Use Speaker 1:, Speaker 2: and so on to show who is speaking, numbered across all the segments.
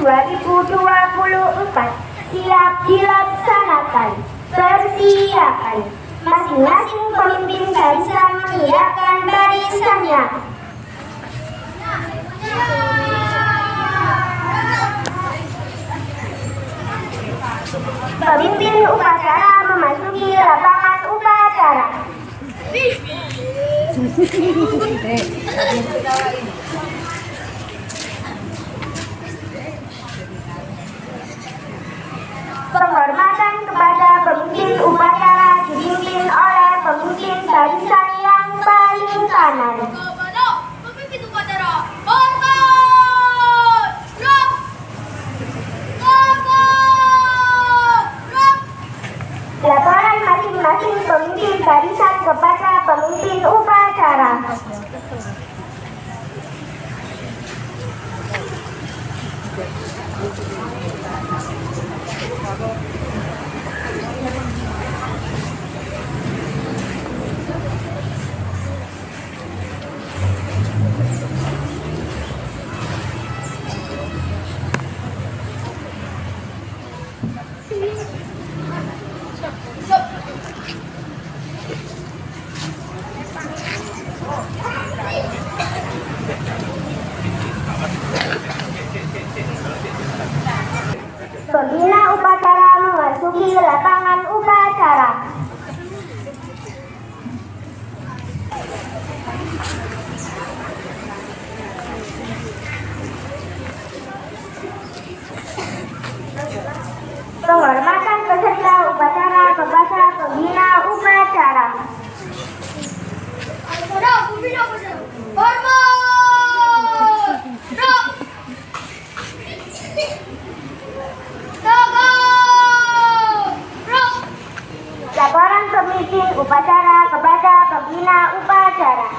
Speaker 1: 2024 siap dilaksanakan. Persiapan. Masing-masing pemimpin barisan mengiyakan barisannya. Pemimpin upacara memasuki lapangan upacara. Penghormatan kepada pemimpin upacara dipimpin oleh pemimpin barisan yang paling kanan.
Speaker 2: Pemimpin upacara, hormat! Gerak! Gerak!
Speaker 1: Laporan masing-masing pemimpin barisan kepada pemimpin upacara. Pembina upacara memasuki lapangan upacara. Penghormatan peserta upacara kepada pembina upacara.
Speaker 2: Pembina upacara, hormat! Gerak!
Speaker 1: Laporan pemimpin upacara kepada pembina upacara.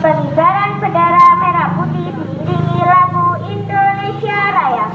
Speaker 1: Pengibaran bendera merah putih diiringi lagu Indonesia Raya.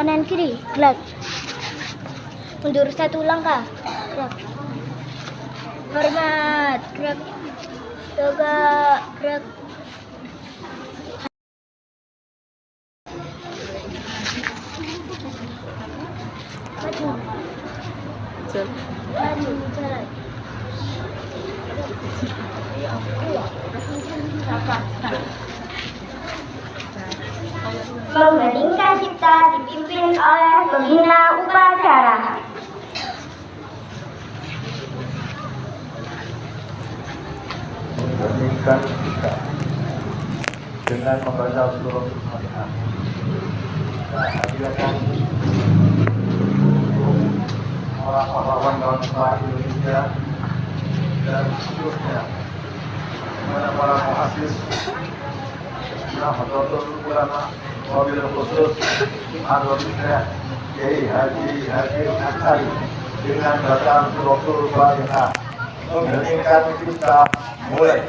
Speaker 1: kanan kiri, gerak. Mundur 1 langkah, gerak. Hormat, gerak. Tegak, gerak. Maju. Maju, jalan. Mengheningkan cipta dipimpin oleh pembina upacara.
Speaker 3: Mengheningkan cipta dengan membaca surah Al-Fatihah. Hadiahkan orang pahlawan bangsa Indonesia dan seluruhnya, para muhafiz, Nahdlatul Ulama, wabil khusus Al-Fatihah Kiai Haji Hakim Asyari dengan bacaan suratul Fatihah. Mengheningkan cipta mulai.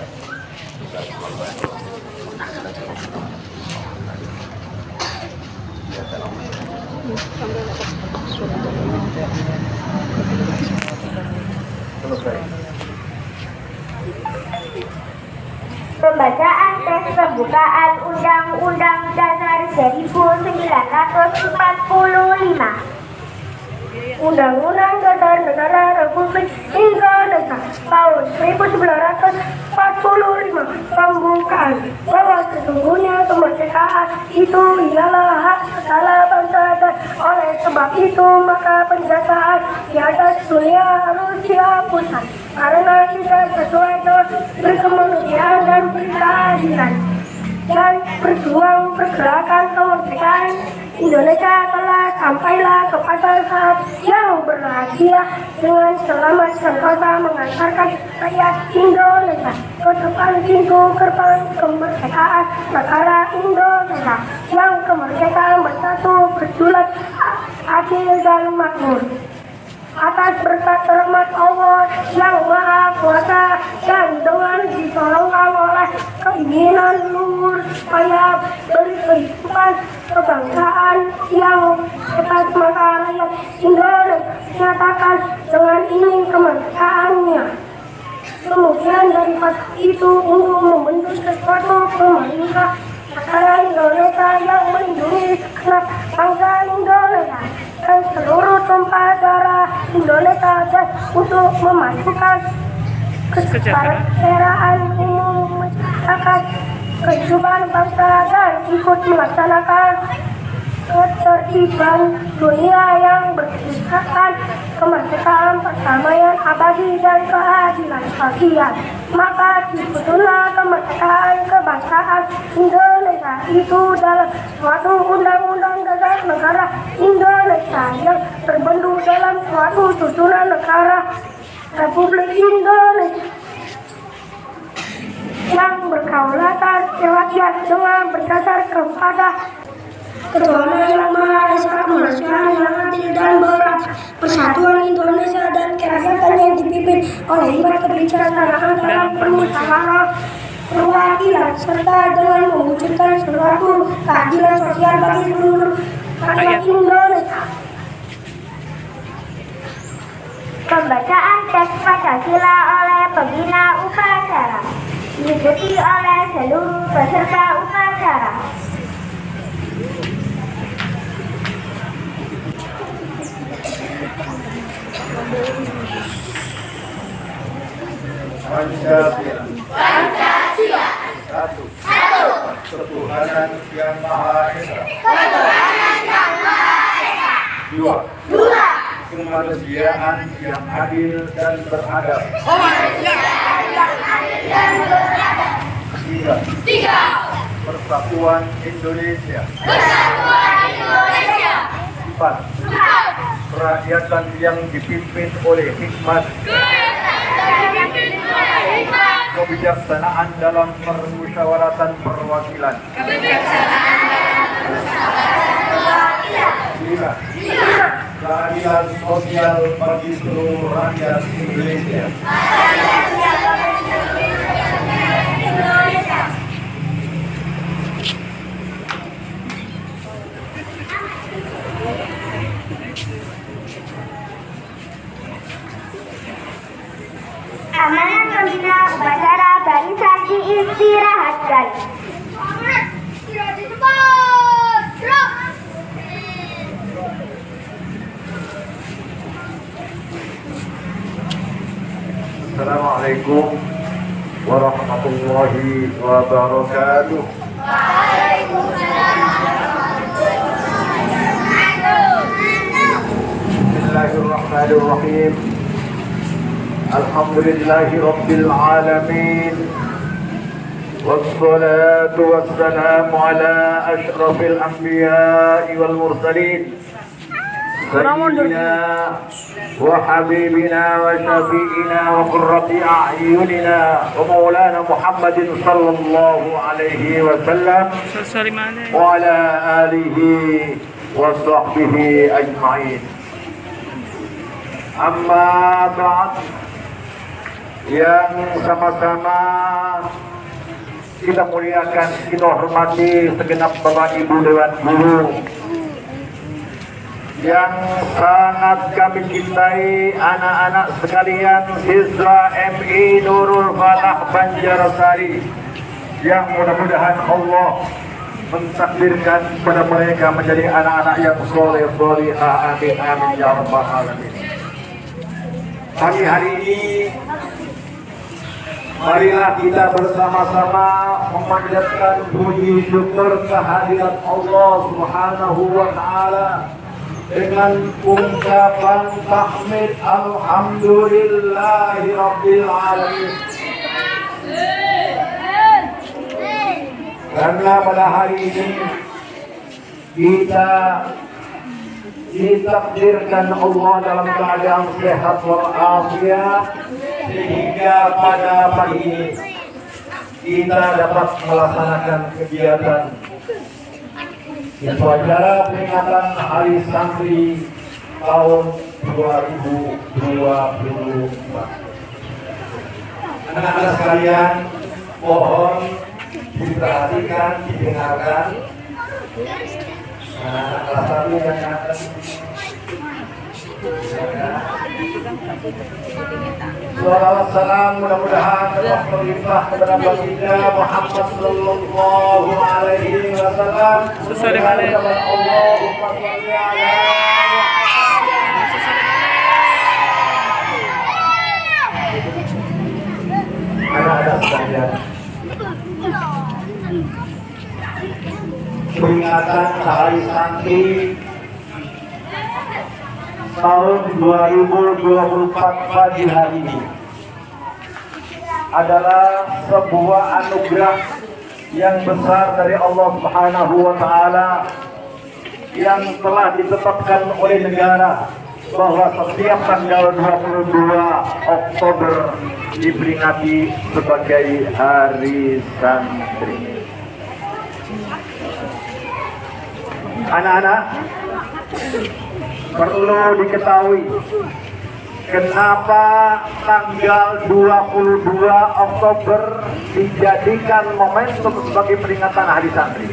Speaker 3: Selesai.
Speaker 1: Pembacaan teks pembukaan Undang-Undang Dasar 1945. Undang-Undang Dasar Negara Republik Indonesia tahun 1945 pembukaan bahwa sesungguhnya kemerdekaan itu ialah hak segala bangsa dan oleh sebab itu maka penjajahan di atas dunia harus dihapuskan karena tidak sesuai dengan berkemanusiaan dan berkeadilan. Dan berjuang pergerakan kemerdekaan Indonesia telah sampailah kepada saat yang berbahagia dengan selamat sentosa mengantarkan rakyat Indonesia ke depan pintu gerbang kemerdekaan negara Indonesia yang kemerdekaan bersatu berjulat adil dan makmur. Atas berkat rahmat Allah yang Maha Kuasa dan dengan ditolongkan oleh keinginan luhur supaya berkehidupan kebangsaan yang hebat maka rakyat Indonesia menyatakan dengan ini kemerdekaannya. Kemudian daripada itu untuk membentuk sesuatu pemerintah negara Indonesia yang melindungi segenap bangsa Indonesia dan seluruh tumpah darah Indonesia dan untuk memajukan kesejahteraan umum masyarakat kehidupan bangsa dan ikut melaksanakan ketertiban dunia yang bersifat kemerdekaan, perdamaian abadi dan keadilan sosial. Maka dibutuhlah kemerdekaan kebangsaan Indonesia itu dalam suatu undang-undang dasar negara Indonesia yang terbentuk dalam suatu susunan negara Republik Indonesia yang berkedaulatan rakyat dengan berdasar kepada ketuhanan yang Maha Esa, kemanusiaan yang adil dan beradab, persatuan Indonesia dan kerakyatan yang dipimpin oleh hikmat kebijaksanaan dalam permusyawarah perwakilan serta dengan mewujudkan suatu keadilan sosial bagi seluruh rakyat Indonesia. Pembacaan teks Pancasila oleh pembina upacara diikuti oleh seluruh peserta upacara.
Speaker 3: Pancasila.
Speaker 2: Pancasila.
Speaker 3: Satu.
Speaker 2: Satu.
Speaker 3: Ketuhanan yang Maha Esa.
Speaker 2: Ketuhanan yang Maha Esa.
Speaker 3: Dua.
Speaker 2: Dua.
Speaker 3: Kemanusiaan yang adil dan beradab.
Speaker 2: Kemanusiaan yang adil dan beradab.
Speaker 3: Tiga.
Speaker 2: Tiga.
Speaker 3: Persatuan Indonesia.
Speaker 2: Persatuan Indonesia.
Speaker 3: Empat.
Speaker 2: Empat.
Speaker 3: Kerakyatan yang dipimpin oleh hikmat. Kebijaksanaan dalam permusyawaratan perwakilan. Lima. Keadilan sosial bagi seluruh rakyat Indonesia. الله وبركاته. بسم الله الرحمن الرحيم. الحمد لله رب العالمين، والصلاة والسلام على أشرف الأنبياء والمرسلين سيدنا وحبيبنا وشفيئنا وقرة أعيننا ومولانا محمد صلى الله عليه وسلم وعلى آله وصحبه أجمعين. Amma ba'd, yang sama-sama kita muliakan, kita hormati segenap Bapak Ibu Dewan Guru, yang sangat kami cintai anak-anak sekalian siswa MI Nurul Falah Banjarsari, yang mudah-mudahan Allah mentakdirkan pada mereka menjadi anak-anak yang soleh solihah. Amin amin ya rabbal alamin. Pagi hari ini marilah kita bersama-sama memanjatkan puji syukur kehadirat Allah Subhanahu wa taala dengan ungkapan tahmid alhamdulillahi rabbil alamin. Karena pada hari ini kita ditakdirkan Allah dalam keadaan sehat walafiat, sehingga pada pagi ini kita dapat melaksanakan kegiatan upacara peringatan Hari Santri tahun 2024. Anak-anak sekalian, mohon diperhatikan, didengarkan. Anak kelas 1 yang akan salawat salam mudah-mudahan tetap berlimpah kepada baginda Muhammad sallallahu alaihi wasallam. Allahumma shalli ala anak-anak sekalian, peringatan Hari Santri tahun 2024 pagi hari ini adalah sebuah anugerah yang besar dari Allah Subhanahu wa taala, yang telah ditetapkan oleh negara bahwa setiap tanggal 22 Oktober diperingati sebagai Hari Santri. Anak-anak, perlu diketahui kenapa tanggal 22 Oktober dijadikan momentum sebagai peringatan Hari Santri.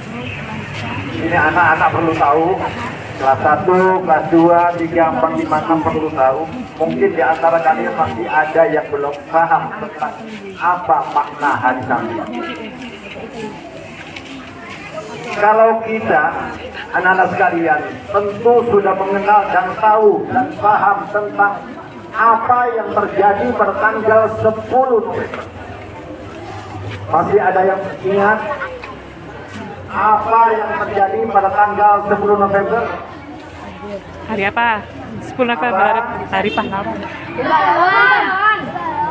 Speaker 3: Ini anak-anak perlu tahu, kelas 1, kelas 2, 3, 4, 5, 6 perlu tahu. Mungkin di antara kalian masih ada yang belum paham tentang apa makna Hari Santri. Kalau kita, anak-anak sekalian, tentu sudah mengenal dan tahu dan paham tentang apa yang terjadi pada tanggal 10 November. Masih ada yang ingat apa yang terjadi pada tanggal 10 November?
Speaker 4: Hari apa? 10 November, Hari Pahlawan.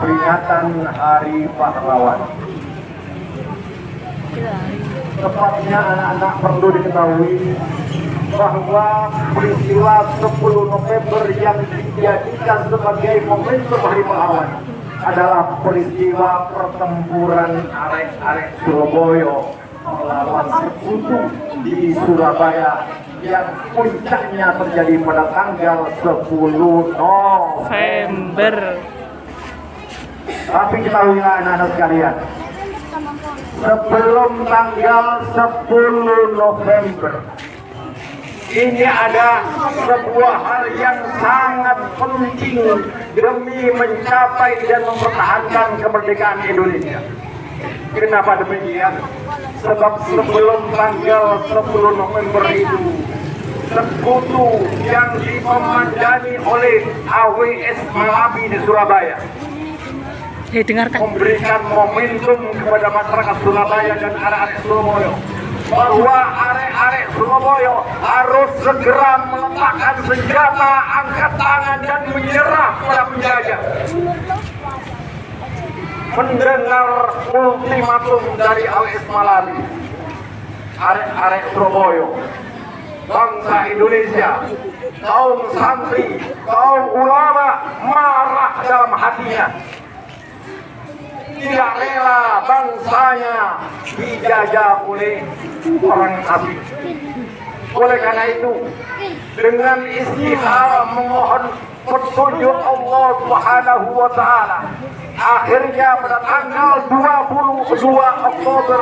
Speaker 3: Peringatan Hari Pahlawan. Tepatnya anak-anak perlu diketahui bahwa peristiwa 10 November yang dijadikan sebagai momentum Hari Pahlawan adalah peristiwa pertempuran arek-arek Surabaya melawan Sekutu di Surabaya, yang puncaknya terjadi pada tanggal 10 November. Tapi ketahuilah anak-anak sekalian, sebelum tanggal 10 November ini ada sebuah hal yang sangat penting demi mencapai dan mempertahankan kemerdekaan Indonesia. Kenapa demikian? Sebab sebelum tanggal 10 November itu, Sekutu yang dikomandani oleh AWS Malabi di Surabaya
Speaker 4: dengarkan.
Speaker 3: memberikan momentum kepada masyarakat Surabaya dan arek-arek Surabaya bahwa arek-arek Surabaya harus segera meletakkan senjata, angkat tangan dan menyerah kepada penjajah. Mendengar ultimatum dari AWS Malabi, arek-arek Surabaya, bangsa Indonesia, kaum santri, kaum ulama marah dalam hatinya. Tidak rela bangsanya dijajah oleh orang asing. Oleh karena itu, dengan istighfar memohon petunjuk Allah Subhanahu wa taala, akhirnya pada tanggal 22 Oktober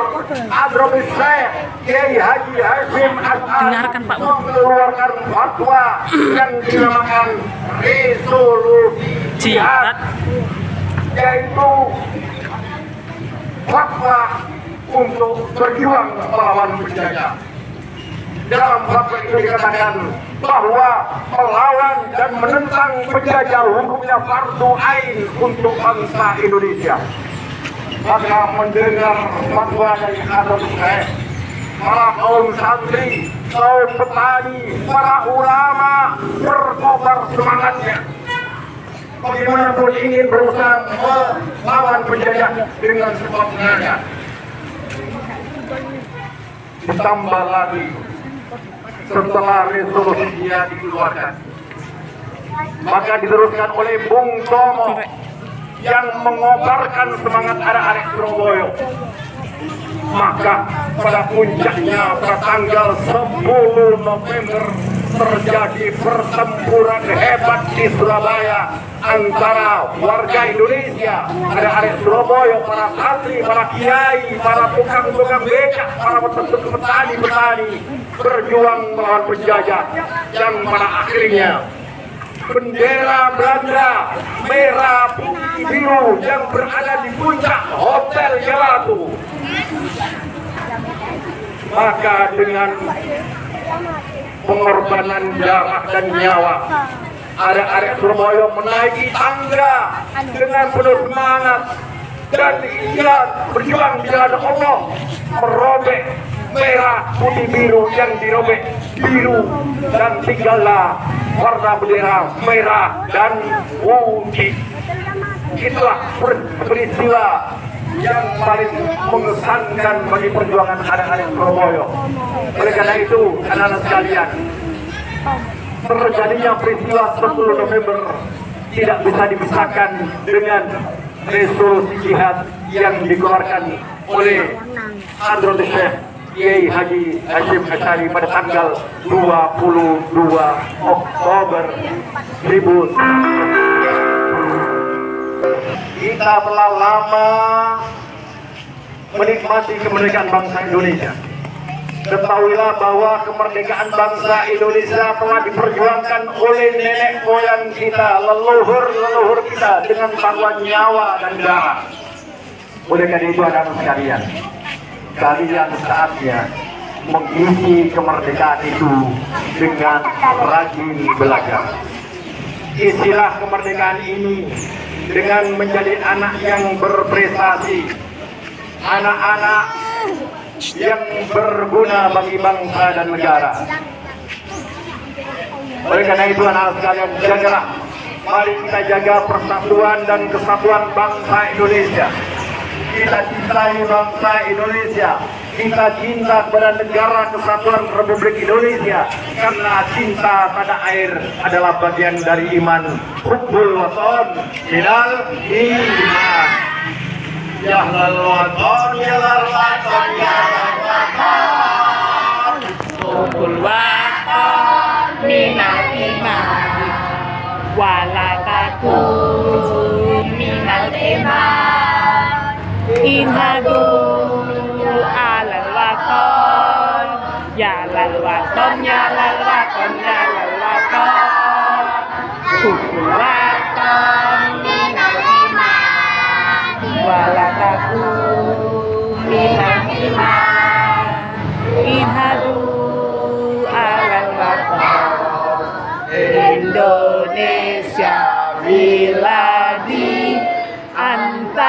Speaker 3: Adromis Syekh Kiai Haji Hashim Asy'ari
Speaker 4: Dengarkan, Pak.
Speaker 3: mengeluarkan fatwa yang dinamakan resolusi jihad, yaitu fatwa untuk berjuang melawan penjajah. Dalam fatwa itu dikatakan bahwa melawan dan menentang penjajah hukumnya fardu ain untuk bangsa Indonesia. Maka mendengar fatwa dari Hadrat Syekh, para kaum santri, kaum petani, para ulama berkobar semangatnya. Bagaimanapun ingin berusaha melawan penjajah dengan sekuat tenaga. Ditambah lagi setelah resolusi dia dikeluarkan, maka diteruskan oleh Bung Tomo yang mengobarkan semangat arek-arek Surabaya. Maka pada puncaknya pada tanggal 10 November terjadi pertempuran hebat di Surabaya antara warga Indonesia, arek-arek Surabaya, para santri, para kiai, para tukang-tukang becak, para petani-petani berjuang melawan penjajah, yang pada akhirnya bendera Belanda merah putih biru yang berada di puncak Hotel Jalatu. Maka dengan pengorbanan darah dan nyawa, arek-arek Surabaya menaiki tangga dengan penuh semangat dan ia berjuang di jalan Allah, merobek merah putih biru yang dirobek biru, dan tinggallah warna bendera merah dan putih. Itulah peristiwa yang paling mengesankan bagi perjuangan anak-anak Surabaya. Oleh karena itu, anak-anak sekalian, terjadinya peristiwa 10 November tidak bisa dipisahkan dengan resolusi jihad yang dikeluarkan oleh Hadrat Syekh Kiai Haji Hashim Asy'ari pada tanggal 22 Oktober 1000. Kita telah lama menikmati kemerdekaan bangsa Indonesia. Ketahuilah bahwa kemerdekaan bangsa Indonesia telah diperjuangkan oleh nenek moyang kita, leluhur kita dengan taruhan nyawa dan darah. Oleh karena itu, anak sekalian, kalian saatnya mengisi kemerdekaan itu dengan rajin belajar. Isilah kemerdekaan ini dengan menjadi anak yang berprestasi, anak-anak yang berguna bagi bangsa dan negara. Oleh karena itu, anak sekalian, jagalah, mari kita jaga persatuan dan kesatuan bangsa Indonesia. Kita cintai bangsa Indonesia, kita cinta kepada negara kesatuan Republik Indonesia, karena cinta pada air adalah bagian dari iman. Hubbul watan minal iman. Ya lal watan, ya lal watan, ya lal watan.
Speaker 4: Hubbul watan minal iman, wala takun minal iman. Inhadu alal waton, ya lal waton, ya lal waton, ya lal waton. Hubbul waton minal iman, wala takun minal iman. Inhadu alal waton. Indonesia biladi anta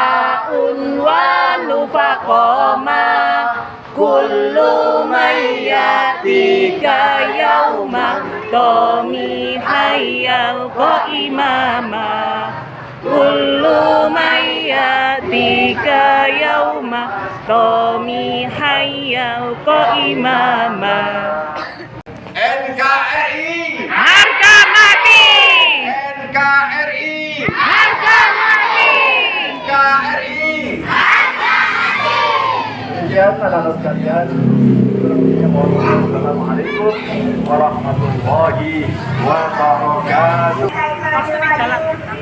Speaker 4: qoma kullu mayyatika yauma tomi hayyal imama kullu mayyatika yauma tomi hayyal imama.
Speaker 3: NKRI,
Speaker 4: Harga mati,
Speaker 3: NKRI,
Speaker 4: harga mati.
Speaker 3: NKRI. Demikian anak-anak sekalian, Assalamualaikum warahmatullahi wabarakatuh.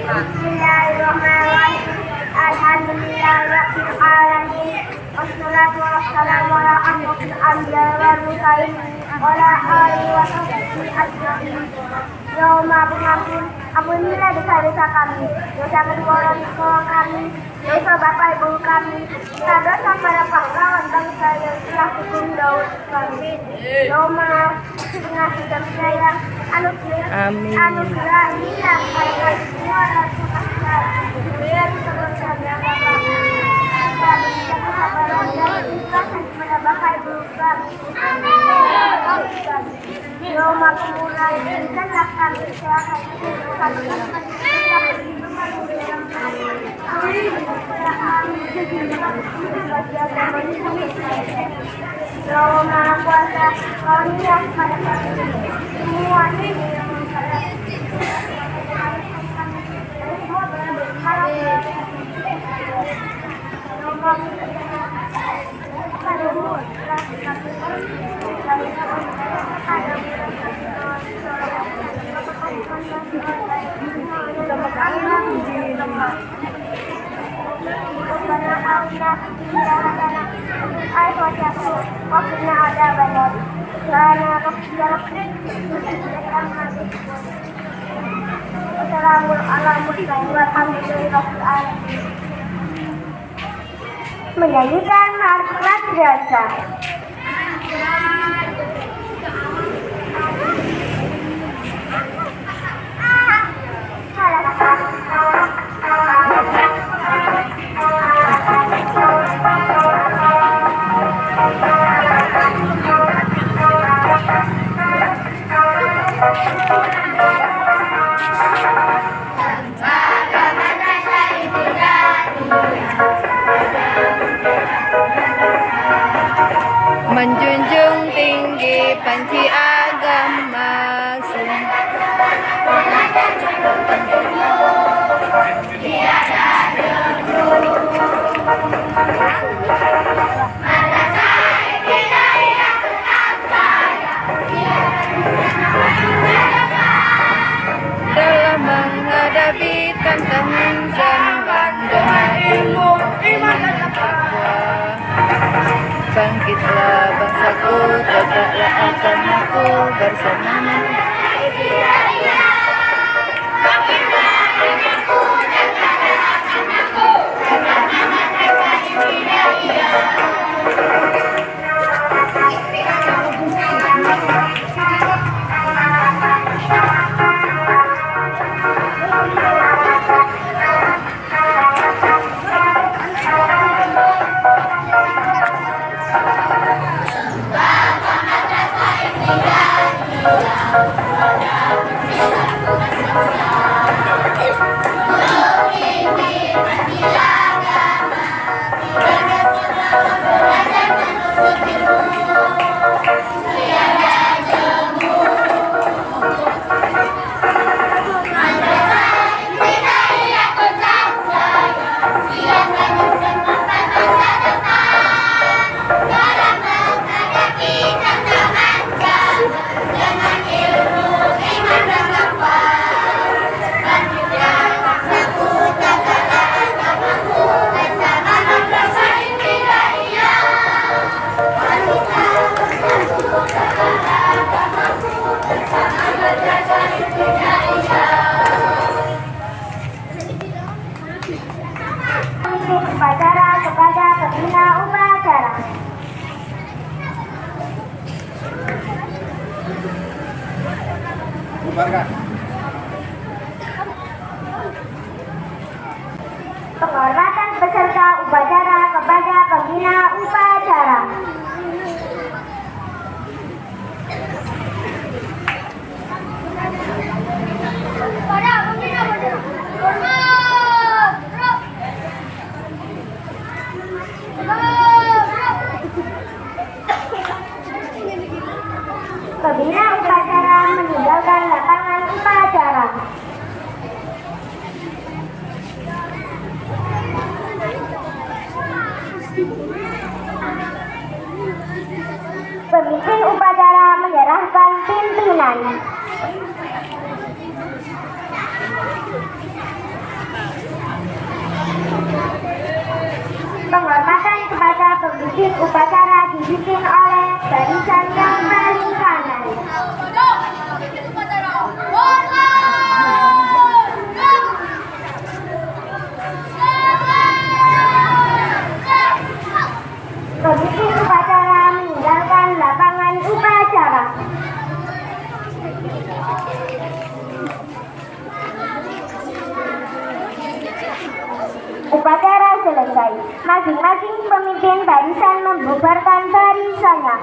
Speaker 1: Bismillahirrahmanirrahim. Alhamdulillahirabbil alamin. Wassalatu wassalamu ala asyrofil anbiya'i wal mursalin wa ala alihi wa sahbihi ajmain. Ya Allah, ampunilah dosa-dosa kami, dosa kedua orang tua kami, dosa bapak ibu kami, dosa para pahlawan bangsa yang telah hukum Daud kami. Ya Allah, pengasih dan sayang, anugerahilah kepada kami semua dan biar kita bersama Bapak. Kita berikan kesabaran dan keikhlasan kepada bapak ibu kami. Ya Allah, pemurah berikanlah kami kesehatan Ya Allah, Maha Kuasa, karunialah kepada kami semua yang menyanyikan markas biasa.
Speaker 4: Menjunjung tinggi panci agama dalam menghadapi tantangan zaman dengan ilmu, iman dan takwa. Bangkitlah bangsaku, tegaklah agamaku bersama. Upacara kepada pembina upacara. Penghormatan peserta upacara kepada pembina Pemimpin upacara menyerahkan pimpinan. Penghormatan kepada pemimpin upacara dipimpin oleh barisan yang paling kanan. Pemimpin upacara meninggalkan lapangan upacara. Upacara selesai. Masing-masing pemimpin barisan membubarkan barisannya.